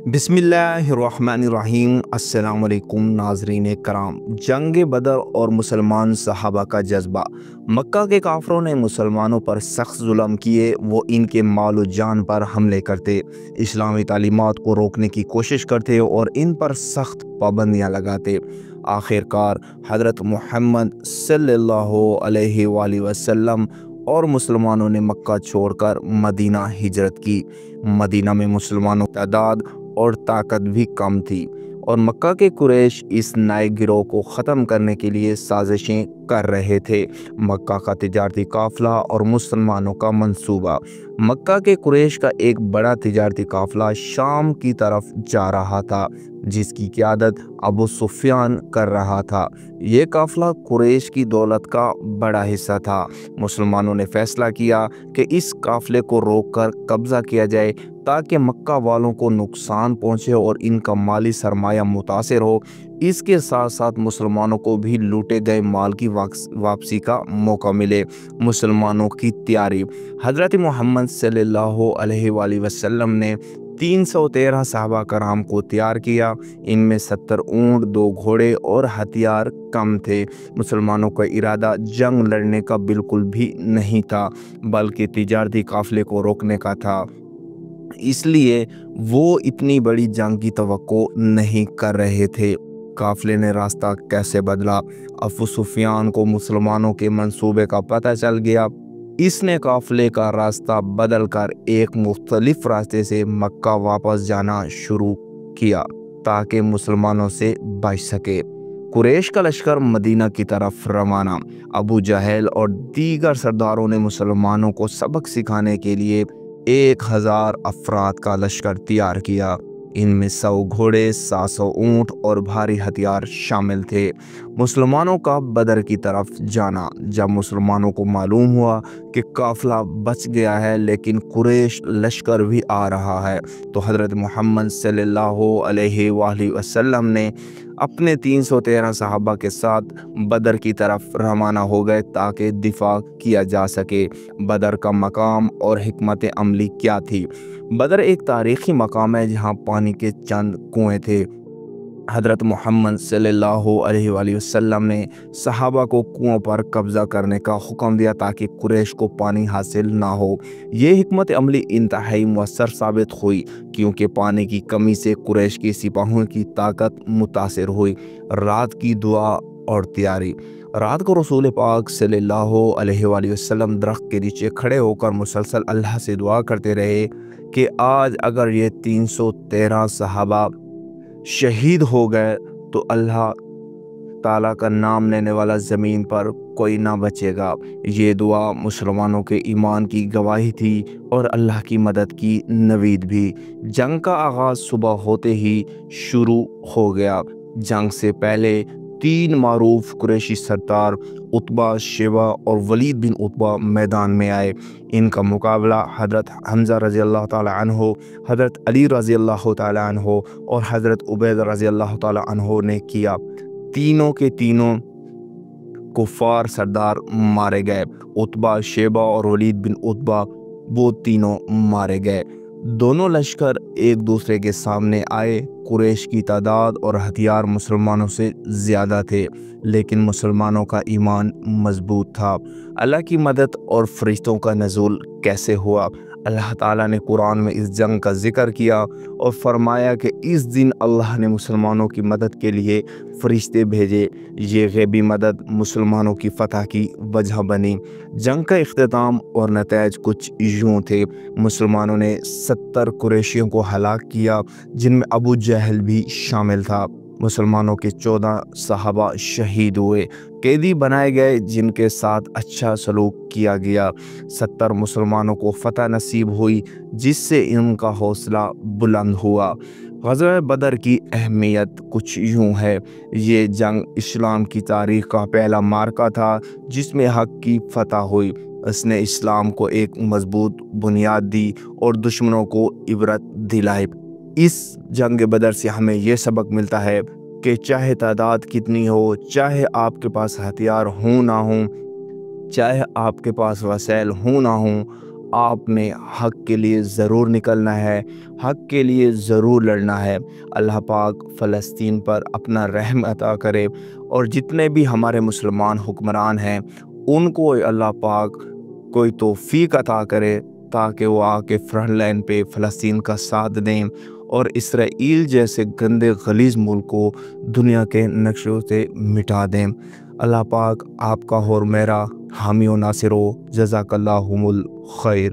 बिस्मिल्लाहिर्रहमानिर्रहीम। अस्सलाम वालेकुम नाज़रीन कराम। जंग बदर और मुसलमान सहाबा का जज्बा। मक्का के काफरों ने मुसलमानों पर सख्त जुल्म किए। वो इनके माल जान पर हमले करते, इस्लामी तालीमात को रोकने की कोशिश करते और इन पर सख्त पाबंदियाँ लगाते। आखिरकार हज़रत मुहम्मद सल्लल्लाहु अलैहि वसल्लम और मुसलमानों ने मक्का छोड़कर मदीना हिजरत की। मदीना में मुसलमानों की तादाद और ताकत भी कम थी और मक्का के कुरैश इस नए गिरोह को ख़त्म करने के लिए साजिशें कर रहे थे। मक्का का तिजारती काफ़िला और मुसलमानों का मंसूबा। मक्का के कुरैश का एक बड़ा तिजारती काफ़िला शाम की तरफ जा रहा था, जिसकी क़यादत अबू सुफियान कर रहा था। ये काफ़िला कुरैश की दौलत का बड़ा हिस्सा था। मुसलमानों ने फैसला किया कि इस काफ़िले को रोककर कब्ज़ा किया जाए ताकि मक्का वालों को नुकसान पहुँचे और इनका माली सरमाया मुतासिर हो। इसके साथ साथ मुसलमानों को भी लूटे गए माल की वापसी का मौका मिले। मुसलमानों की तैयारी। हज़रत मुहम्मद सल्लल्लाहु अलैहि वसल्लम ने 313 सहाबा कराम को तैयार किया। इनमें 70 ऊँट, 2 घोड़े और हथियार कम थे। मुसलमानों का इरादा जंग लड़ने का बिल्कुल भी नहीं था, बल्कि तिजारती काफ़िले को रोकने का था। इसलिए वो इतनी बड़ी जंग की तवक्को नहीं कर रहे थे। काफ़िले ने रास्ता कैसे बदला। अबू सुफियान को मुसलमानों के मंसूबे का पता चल गया। इसने काफ़िले का रास्ता बदल कर एक मुख्तलिफ रास्ते से मक्का वापस जाना शुरू किया ताकि मुसलमानों से बच सके। कुरैश का लश्कर मदीना की तरफ रवाना। अबू जहल और दीगर सरदारों ने मुसलमानों को सबक सिखाने के लिए 1000 अफराद का लश्कर तैयार किया। इनमें 100 घोड़े, 700 ऊँट और भारी हथियार शामिल थे। मुसलमानों का बदर की तरफ जाना। जब मुसलमानों को मालूम हुआ कि काफ़िला बच गया है लेकिन कुरैश लश्कर भी आ रहा है, तो हज़रत मुहम्मद सल्लल्लाहु अलैहि वसल्लम ने अपने 313 सहाबा के साथ बदर की तरफ रवाना हो गए ताकि दिफा किया जा सके। बदर का मकाम और हिकमत अमली क्या थी। बदर एक तारीख़ी मकाम है जहाँ पानी के चंद कुएँ थे। हज़रत मुहम्मद सल्लल्लाहु अलैहि वसल्लम ने सहाबा को कुओं पर कब्ज़ा करने का हुक्म दिया ताकि कुरैश को पानी हासिल ना हो। ये हिकमत अमली इंतहाई मुअस्सर साबित हुई, क्योंकि पानी की कमी से कुरैश के सिपाहियों की ताकत मुतासिर हुई। रात की दुआ और तैयारी। रात को रसूल पाक सल्लल्लाहु अलैहि वसल्लम दरख्त के नीचे खड़े होकर मुसलसल अल्लाह से दुआ करते रहे कि आज अगर ये 313 सहाबा शहीद हो गए तो अल्लाह ताला का नाम लेने वाला ज़मीन पर कोई ना बचेगा। ये दुआ मुसलमानों के ईमान की गवाही थी और अल्लाह की मदद की नवीद भी। जंग का आगाज़ सुबह होते ही शुरू हो गया। जंग से पहले 3 मारूफ कुरैशी सरदार उतबा, शेबा और वलीद बिन उतबा मैदान में आए। इनका मुकाबला हज़रत हमज़ा रज़ियल्लाहु ताला अन्हो, हज़रत अली रज़ियल्लाहु ताला अन्हो और हज़रत उबैदा रज़ियल्लाहु ताला अन्हो ने किया। तीनों के तीनों कुफ़ार सरदार मारे गए। उतबा, शेबा और वलीद बिन उतबा वो तीनों मारे गए। दोनों लश्कर एक दूसरे के सामने आए। कुरैश की तादाद और हथियार मुसलमानों से ज़्यादा थे, लेकिन मुसलमानों का ईमान मजबूत था। अल्लाह की मदद और फरिश्तों का नज़ूल कैसे हुआ। अल्लाह ताला ने कुरान में इस जंग का जिक्र किया और फरमाया कि इस दिन अल्लाह ने मुसलमानों की मदद के लिए फरिश्ते भेजे। ये गैबी मदद मुसलमानों की फ़तह की वजह बनी। जंग का इख्तिताम और नताइज कुछ यूँ थे। मुसलमानों ने 70 कुरैशियों को हलाक किया, जिनमें अबू जहल भी शामिल था। मुसलमानों के 14 सहाबा शहीद हुए, कैदी बनाए गए, जिनके साथ अच्छा सलूक किया गया। 70 मुसलमानों को फ़तह नसीब हुई, जिससे इनका हौसला बुलंद हुआ। ग़ज़वा बदर की अहमियत कुछ यूँ है। ये जंग इस्लाम की तारीख़ का पहला मार्का था जिसमें हक़ की फ़तह हुई। इसने इस्लाम को एक मजबूत बुनियाद दी और दुश्मनों को इबरत दिलाई। इस जंग बदर से हमें यह सबक मिलता है कि चाहे तादाद कितनी हो, चाहे आपके पास हथियार हों ना हों, चाहे आपके पास वसैल हों ना हों, آپ نے حق کے لیے ضرور نکلنا ہے، حق کے لیے ضرور لڑنا ہے۔ اللہ پاک فلسطین پر اپنا رحم عطا کرے، اور جتنے بھی ہمارے مسلمان حکمران ہیں ان کو اللہ پاک کوئی توفیق عطا کرے تاکہ وہ آ کے فرنٹ لائن پہ فلسطین کا ساتھ دیں اور اسرائیل جیسے گندے غلیظ ملک کو دنیا کے نقشوں سے مٹا دیں۔ اللہ پاک آپ کا اور میرا حامی و ناصر ہو۔ جزاک اللہ الخیر۔